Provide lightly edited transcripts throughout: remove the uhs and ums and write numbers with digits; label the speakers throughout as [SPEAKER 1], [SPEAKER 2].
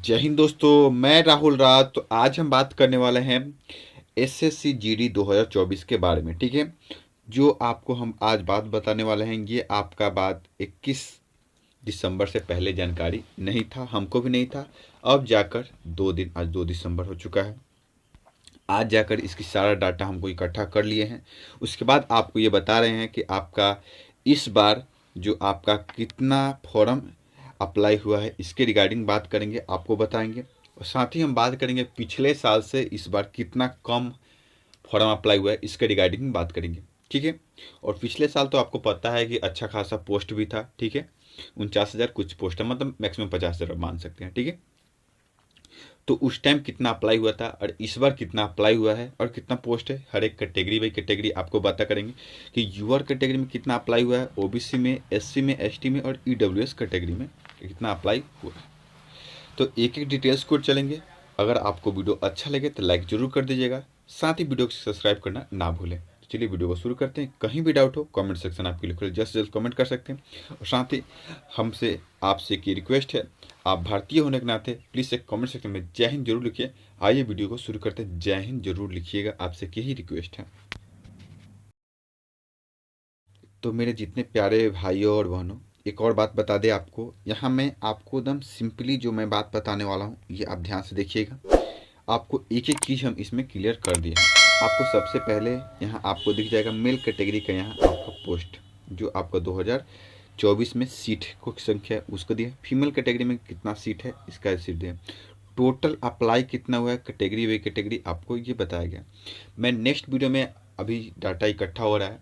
[SPEAKER 1] जय हिंद दोस्तों, मैं राहुल राज। तो आज हम बात करने वाले हैं एसएससी जीडी 2024 के बारे में। ठीक है, जो आपको हम आज बात बताने वाले हैं ये आपका बात 21 दिसंबर से पहले जानकारी नहीं था, हमको भी नहीं था। अब जाकर आज 2 दिसंबर हो चुका है। आज जाकर इसकी सारा डाटा हमको इकट्ठा कर लिए हैं। उसके बाद आपको ये बता रहे हैं कि आपका इस बार जो आपका कितना फॉर्म अप्लाई हुआ है इसके रिगार्डिंग बात करेंगे, आपको बताएंगे। और साथ ही हम बात करेंगे पिछले साल से इस बार कितना कम फॉर्म अप्लाई हुआ है इसके रिगार्डिंग बात करेंगे। ठीक है, और पिछले साल तो आपको पता है कि अच्छा खासा पोस्ट भी था। ठीक है, 49,000 कुछ पोस्ट है, मतलब मैक्सिमम 50,000 मान सकते हैं। ठीक है, तो उस टाइम कितना अप्लाई हुआ था और इस बार कितना अप्लाई हुआ है और कितना पोस्ट है, हर एक कैटेगरी बाई कैटेगरी आपको बता करेंगे कि यूआर कैटेगरी में कितना अप्लाई हुआ है, ओबीसी में, एससी में, एसटी में और ईडब्ल्यूएस कैटेगरी में कितना अप्लाई हुआ है। तो एक एक डिटेल्स को चलेंगे। अगर आपको वीडियो अच्छा लगे तो लाइक जरूर कर दीजिएगा, साथ ही वीडियो को सब्सक्राइब करना ना भूलें। तो चलिए वीडियो को शुरू करते हैं। कहीं भी डाउट हो कमेंट सेक्शन आपके लिए खुले, जस्ट कमेंट कर सकते हैं। और साथ ही हमसे आपसे की रिक्वेस्ट है, आप भारतीय होने के नाते प्लीज़ एक कमेंट सेक्शन में जय हिंद जरूर लिखिए। आइए वीडियो को शुरू करते हैं। जय हिंद जरूर लिखिएगा, आपसे यही रिक्वेस्ट है। तो मेरे जितने प्यारे भाइयों और बहनों, एक और बात बता दें आपको, यहाँ मैं आपको एकदम सिंपली जो मैं बात बताने वाला हूँ ये आप ध्यान से देखिएगा। आपको एक एक चीज़ हम इसमें क्लियर कर दिए हैं। आपको सबसे पहले यहाँ आपको दिख जाएगा मेल कैटेगरी का, यहाँ आपका पोस्ट जो आपका 2024 में सीट को संख्या है उसको दिया। फीमेल कैटेगरी में कितना सीट है इसका सीट दिया। टोटल अप्लाई कितना हुआ है कैटेगरी बाई कैटेगरी आपको ये बताया गया। मैं नेक्स्ट वीडियो में, अभी डाटा इकट्ठा हो रहा है,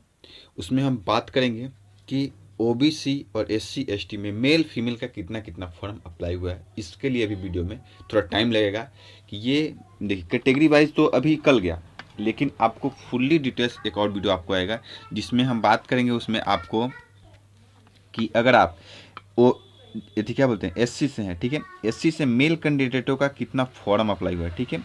[SPEAKER 1] उसमें हम बात करेंगे कि ओबीसी और एससी एसटी में मेल फीमेल का कितना कितना फॉर्म अप्लाई हुआ है। इसके लिए अभी वीडियो में थोड़ा टाइम लगेगा कि ये देखिए कैटेगरी वाइज तो अभी कल गया, लेकिन आपको फुल्ली डिटेल्स एक और वीडियो आपको आएगा जिसमें हम बात करेंगे उसमें आपको कि अगर आप वो यदि क्या बोलते हैं एससी से हैं, ठीक है, एससी से मेल कैंडिडेटों का कितना फॉर्म अप्लाई हुआ है, ठीक है,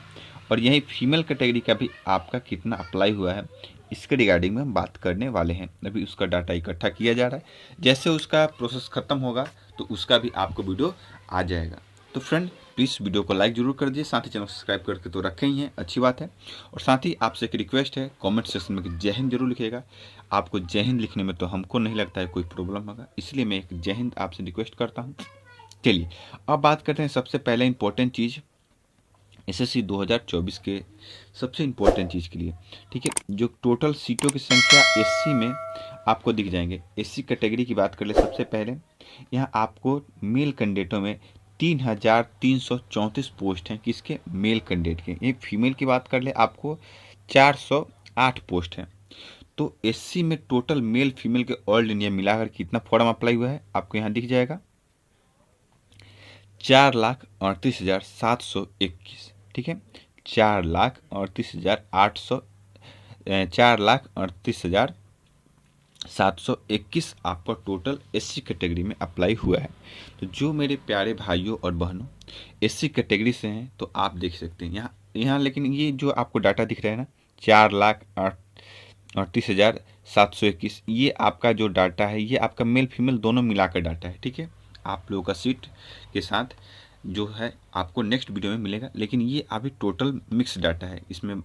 [SPEAKER 1] और यही फीमेल कैटेगरी का भी आपका कितना अप्लाई हुआ है इसके रिगार्डिंग में हम बात करने वाले हैं। अभी उसका डाटा इकट्ठा किया जा रहा है, जैसे उसका प्रोसेस खत्म होगा तो उसका भी आपको वीडियो आ जाएगा। तो फ्रेंड प्लीज़ वीडियो को लाइक जरूर कर दीजिए, साथ ही चैनल सब्सक्राइब करके तो रखे ही हैं, अच्छी बात है। और साथ ही आपसे एक रिक्वेस्ट है, कमेंट सेक्शन में जय हिंद जरूर लिखिएगा। आपको जय हिंद लिखने में तो हमको नहीं लगता है कोई प्रॉब्लम होगा, इसलिए मैं एक जय हिंद आपसे रिक्वेस्ट करता हूँ। चलिए अब बात करते हैं सबसे पहले इंपॉर्टेंट चीज़ एसएससी 2024 के सबसे इम्पोर्टेंट चीज़ के लिए। ठीक है, जो टोटल सीटों की संख्या एससी में आपको दिख जाएंगे। एससी कैटेगरी की बात कर ले सबसे पहले, यहाँ आपको मेल कैंडिडेटों में 3,334 पोस्ट हैं। किसके? मेल कैंडिडेट के। एक फीमेल की बात कर ले आपको 408 पोस्ट हैं। तो एससी में टोटल मेल फीमेल के ऑल इंडिया मिलाकर कितना फॉर्म अप्लाई हुआ है आपको यहाँ दिख जाएगा 4,38,721। ठीक है, 4,38,721 आपका टोटल एससी कैटेगरी में अप्लाई हुआ है। तो जो मेरे प्यारे भाइयों और बहनों एससी कैटेगरी से हैं तो आप देख सकते हैं यहाँ लेकिन ये जो आपको डाटा दिख रहा है ना 4,38,721, ये आपका जो डाटा है ये आपका मेल फीमेल दोनों मिलाकर डाटा है। ठीक है, आप लोगों का सीट के साथ जो है आपको नेक्स्ट वीडियो में मिलेगा, लेकिन ये अभी टोटल मिक्स डाटा है, इसमें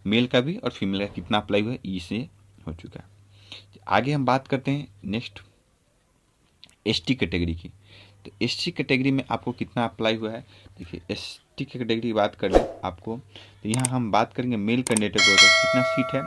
[SPEAKER 1] मेल का भी और फीमेल का कितना अप्लाई हुआ है इसे हो चुका है। आगे हम बात करते हैं नेक्स्ट एसटी कैटेगरी की। तो एसटी कैटेगरी में आपको कितना अप्लाई हुआ है, देखिए एसटी कैटेगरी की बात कर ले आपको, तो यहाँ हम बात करेंगे मेल कैंडिडेट को कितना सीट है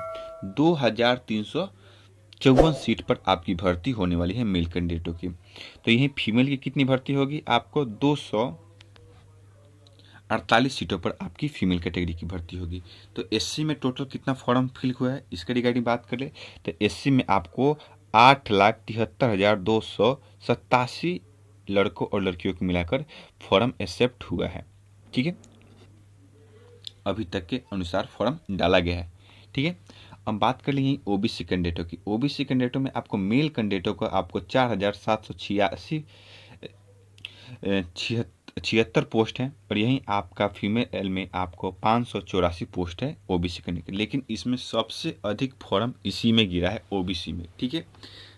[SPEAKER 1] 2,354 सीट पर आपकी भर्ती होने वाली है मेल कैंडिडेटों की। तो यही फीमेल की कितनी भर्ती होगी आपको 248 सीटों पर आपकी फीमेल कैटेगरी की भर्ती होगी। तो एससी में टोटल कितना फॉर्म फिल हुआ है इसके रिगार्डिंग बात कर ले तो एससी में आपको 8,73,287 लड़कों और लड़कियों को मिलाकर फॉर्म एक्सेप्ट हुआ है। ठीक है, अभी तक के अनुसार फॉर्म डाला गया है। ठीक है, अब बात कर लेंगे ओबीसी कैंडिडेटों की। ओबीसी कैंडिडेटों में आपको मेल कैंडिडेटों को आपको 4,776 पोस्ट हैं, और यहीं आपका फीमेल में आपको 584 पोस्ट है ओबीसी कैंडिडेट की। लेकिन इसमें सबसे अधिक फॉर्म इसी में गिरा है ओबीसी में। ठीक है,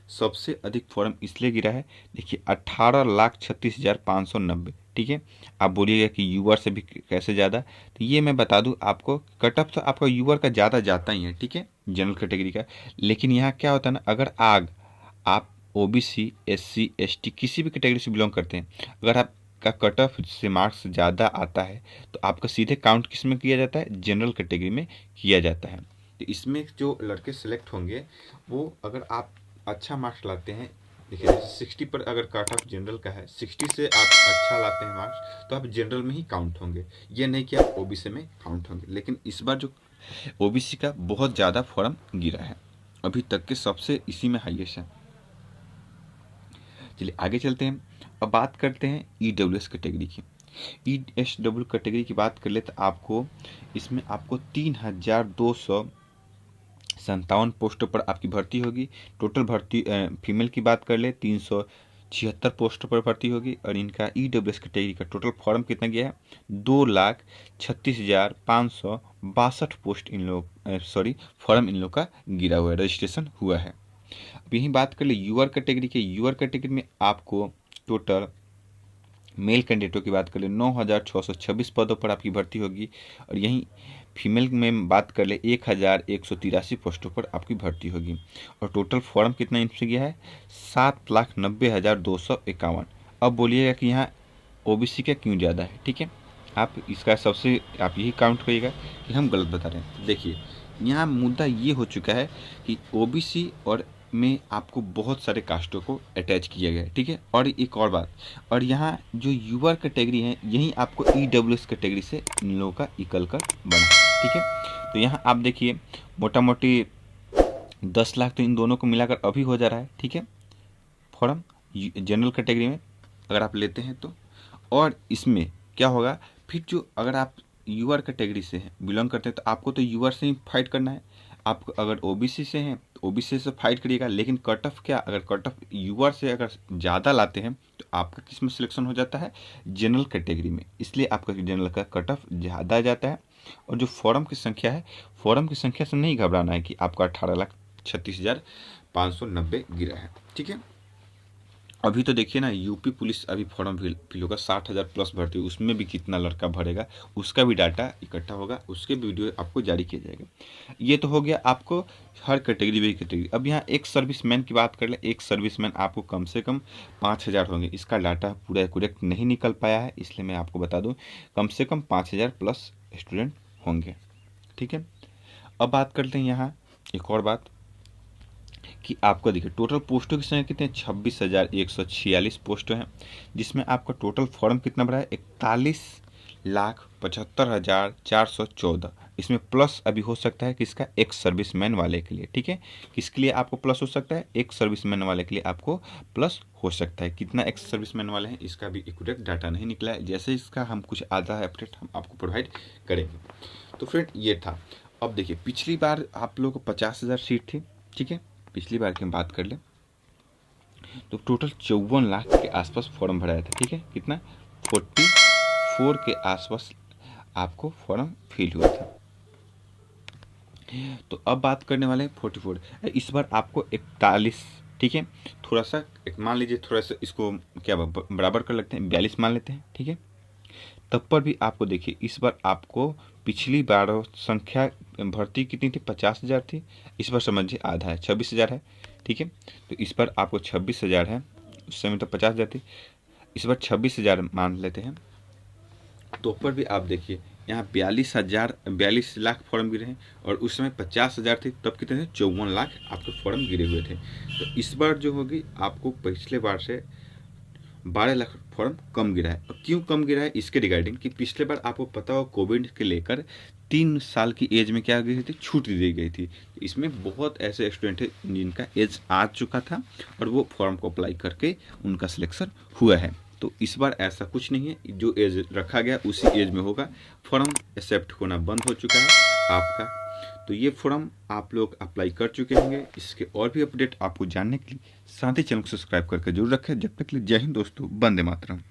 [SPEAKER 1] सबसे अधिक फॉर्म इसलिए गिरा है, देखिए 18,36,590
[SPEAKER 2] ठीक है। आप बोलिएगा कि यूआर से भी कैसे ज़्यादा, तो ये मैं बता दूं आपको, कट ऑफ तो आपका यूआर का ज़्यादा जाता ही है, ठीक है, जनरल कैटेगरी का। लेकिन यहाँ क्या होता है ना, अगर आप ओबीसी, एससी, एसटी किसी भी कैटेगरी से बिलोंग करते हैं, अगर आपका कट ऑफ से मार्क्स ज़्यादा आता है तो आपका सीधे काउंट किस में किया जाता है, जनरल कैटेगरी में किया जाता है। तो इसमें जो लड़के सेलेक्ट होंगे वो, अगर आप अच्छा मार्क्स लाते हैं, देखिए जैसे 60 पर अगर कट ऑफ जनरल का है, 60 से आप अच्छा लाते हैं मार्क्स, तो आप जनरल में ही काउंट होंगे, ये नहीं कि आप ओबीसी में काउंट होंगे। लेकिन इस बार जो ओबीसी का बहुत ज़्यादा फॉर्म गिरा है, अभी तक के सबसे इसी में हाईएस्ट है। चलिए आगे चलते हैं। अब बात करते हैं ईडब्ल्यूएस कैटेगरी की। ईएसडब्ल्यू कैटेगरी की बात कर ले तो आपको इसमें आपको 3257 पोस्टों पर आपकी भर्ती होगी। टोटल भर्ती फीमेल की बात कर ले 376 पोस्टों पर भर्ती होगी। और इनका ईडब्ल्यूएस कैटेगरी का टोटल फॉर्म कितना गया है, 2,36,562 पोस्ट इन लोग फॉर्म इन लोग का गिरा हुआ है, रजिस्ट्रेशन हुआ है। अब यही बात कर ले यूआर कैटेगरी के। यूआर कैटेगरी में आपको टोटल मेल कैंडिडेटों की बात कर ले 9,626 पदों पर आपकी भर्ती होगी। और यहीं फीमेल में बात कर ले 1,183 पोस्टों पर आपकी भर्ती होगी। और टोटल फॉर्म कितना इनसे गया है, 7,90,251। अब बोलिएगा कि यहाँ ओबीसी का क्यों ज़्यादा है, ठीक है, आप इसका सबसे आप यही काउंट करिएगा कि हम गलत बता रहे हैं। देखिए यहाँ मुद्दा ये हो चुका है कि ओबीसी और में आपको बहुत सारे कास्टों को अटैच किया गया है, ठीक है। और एक और बात, और यहाँ जो यूआर कैटेगरी है यही आपको ईडब्ल्यूएस कैटेगरी से इन लोगों का इकल कर बना है, ठीक है। तो यहाँ आप देखिए मोटा मोटी 10 लाख तो इन दोनों को मिलाकर अभी हो जा रहा है, ठीक है, फॉर्म जनरल कैटेगरी में अगर आप लेते हैं तो। और इसमें क्या होगा फिर, जो अगर आप यूआर कैटेगरी से हैं, बिलोंग करते हैं, तो आपको तो यूआर से ही फाइट करना है। आप अगर ओबीसी से हैं तो ओबीसी से फाइट करिएगा। लेकिन कट ऑफ क्या, अगर कट ऑफ यूआर से अगर ज़्यादा लाते हैं तो आपका किस में सिलेक्शन हो जाता है, जनरल कैटेगरी में। इसलिए आपका जनरल का कट ऑफ ज़्यादा जाता है। और जो फॉर्म की संख्या है, फॉर्म की संख्या से नहीं घबराना है कि आपका 18,36,590 गिरा है, ठीक है। अभी तो देखिए ना, यूपी पुलिस अभी फॉर्म फिल होगा, 60,000 प्लस भर्ती, उसमें भी कितना लड़का भरेगा उसका भी डाटा इकट्ठा होगा, उसके वीडियो आपको जारी किया जाएगा। ये तो हो गया आपको हर कैटेगरी वे कैटेगरी। अब यहाँ एक सर्विसमैन की बात कर ले, एक सर्विसमैन आपको कम से कम 5,000 होंगे। इसका डाटा पूरा एक्यूरेट नहीं निकल पाया है, इसलिए मैं आपको बता दूँ कम से कम 5,000 प्लस स्टूडेंट होंगे, ठीक है। अब बात करते हैं यहाँ एक और बात कि आपको देखिए टोटल पोस्टों की संख्या कितने, 26,146 पोस्टें हैं, जिसमें आपका टोटल फॉर्म कितना भरा है, 41,75,414। इसमें प्लस अभी हो सकता है किसका, एक सर्विसमैन वाले के लिए, ठीक है। किसके लिए आपको प्लस हो सकता है, एक सर्विसमैन वाले के लिए आपको प्लस हो सकता है। कितना एक्स सर्विसमैन वाले हैं इसका भी एक्यूरेट डाटा नहीं निकला है, जैसे इसका हम कुछ आधा अपडेट हम आपको प्रोवाइड करेंगे। तो फ्रेंड ये था। अब देखिए पिछली बार आप लोगों को 50,000 सीट थी, ठीक है, पिछली बार की हम बात कर लें तो टोटल 54 लाख के आसपास फॉर्म भराया था, ठीक है। कितना, 44 के आसपास आपको फॉर्म फिल हुआ था। तो अब बात करने वाले हैं 44। इस बार आपको 41, ठीक है, थोड़ा सा एक मान लीजिए, थोड़ा सा इसको क्या बराबर कर लगते हैं, 42 मान लेते हैं, ठीक है। तब पर भी आपको देखिए इस बार आपको पिछली बार संख्या भर्ती कितनी थी, 50,000 थी, इस बार समझिए आधा है, 26,000 है, ठीक है। तो इस बार आपको 26,000 है, उस समय तो 50,000 थी, इस बार 26,000 मान लेते हैं। तो पर भी आप देखिए यहाँ 42 लाख फॉर्म गिरे हैं, और उस समय 50,000 थे, तब कितने थे, 54 लाख आपके फॉर्म गिरे हुए थे। तो इस बार जो होगी आपको पिछले बार से 12 लाख फॉर्म कम गिरा है। और क्यों कम गिरा है इसके रिगार्डिंग कि पिछले बार आपको पता हो कोविड के लेकर 3 साल की एज में क्या गई थी, छूट दी गई थी। तो इसमें बहुत ऐसे स्टूडेंट हैं जिनका एज आ चुका था और वो फॉर्म को अप्लाई करके उनका सिलेक्शन हुआ है। तो इस बार ऐसा कुछ नहीं है, जो एज रखा गया उसी एज में होगा। फॉर्म एक्सेप्ट होना बंद हो चुका है आपका। तो ये फॉर्म आप लोग अप्लाई कर चुके होंगे। इसके और भी अपडेट आपको जानने के लिए साथ ही चैनल को सब्सक्राइब करके जरूर रखें। जब तक के लिए जय हिंद दोस्तों, वंदे मातरम।